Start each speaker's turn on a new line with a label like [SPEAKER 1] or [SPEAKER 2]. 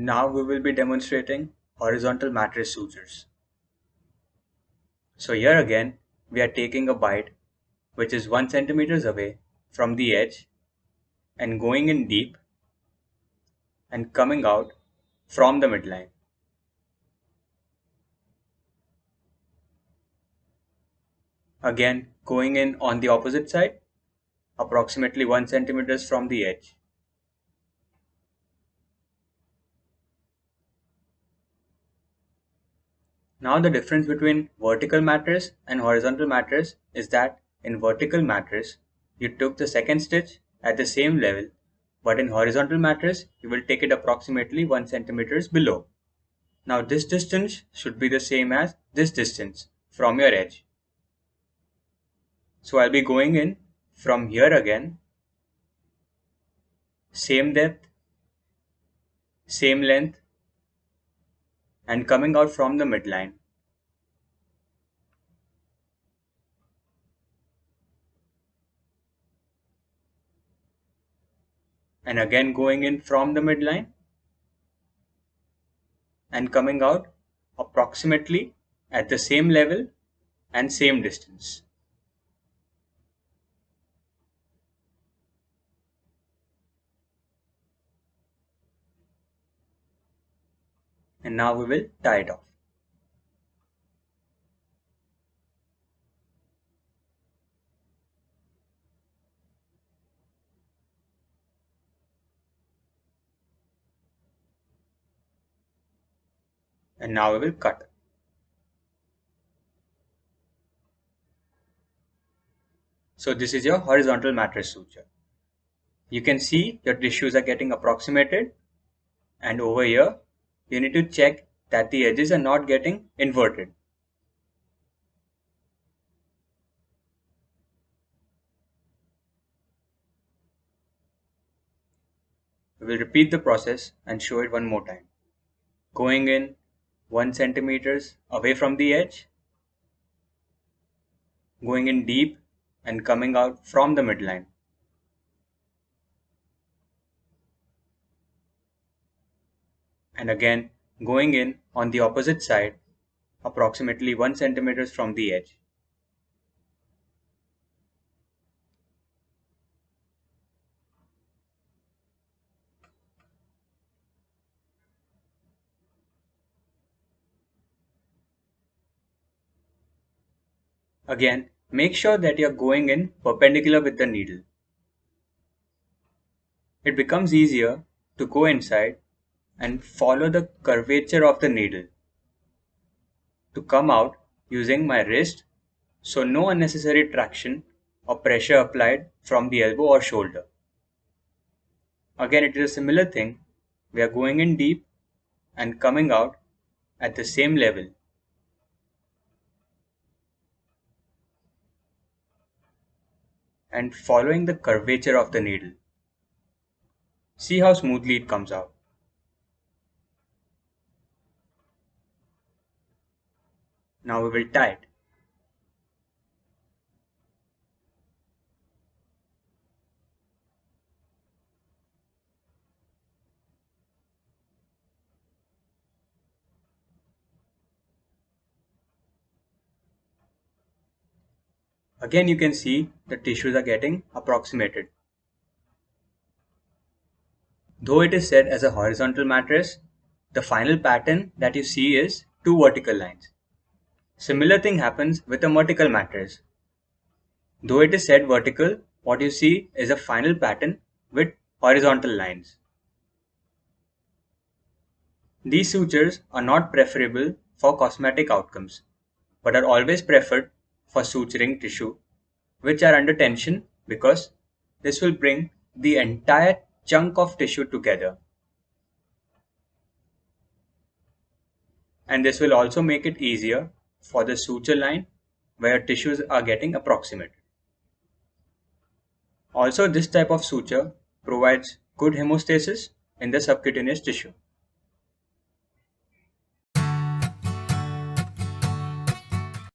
[SPEAKER 1] Now we will be demonstrating horizontal mattress sutures. So here again, we are taking a bite which is 1 cm away from the edge and going in deep and coming out from the midline. Again, going in on the opposite side, approximately 1 cm from the edge. Now the difference between vertical mattress and horizontal mattress is that in vertical mattress, you took the second stitch at the same level, but in horizontal mattress, you will take it approximately 1 cm below. Now this distance should be the same as this distance from your edge. So I'll be going in from here again, same depth, same length, and coming out from the midline. And again going in from the midline and coming out approximately at the same level and same distance. And now we will tie it off. And now we will cut. So this is your horizontal mattress suture. You can see your tissues are getting approximated, and over here you need to check that the edges are not getting inverted. We will repeat the process and show it one more time. Going in 1 cm away from the edge, going in deep and coming out from the midline. And again going in on the opposite side, approximately 1 cm from the edge. Again, make sure that you are going in perpendicular with the needle. It becomes easier to go inside and follow the curvature of the needle to come out using my wrist, so no unnecessary traction or pressure applied from the elbow or shoulder. Again, it is a similar thing. We are going in deep and coming out at the same level. And following the curvature of the needle. See how smoothly it comes out. Now we will tie it. Again, you can see the tissues are getting approximated. Though it is set as a horizontal mattress, the final pattern that you see is two vertical lines. Similar thing happens with a vertical mattress. Though it is set vertical, what you see is a final pattern with horizontal lines. These sutures are not preferable for cosmetic outcomes, but are always preferred for suturing tissue which are under tension, because this will bring the entire chunk of tissue together. And this will also make it easier for the suture line where tissues are getting approximated. Also, this type of suture provides good hemostasis in the subcutaneous tissue.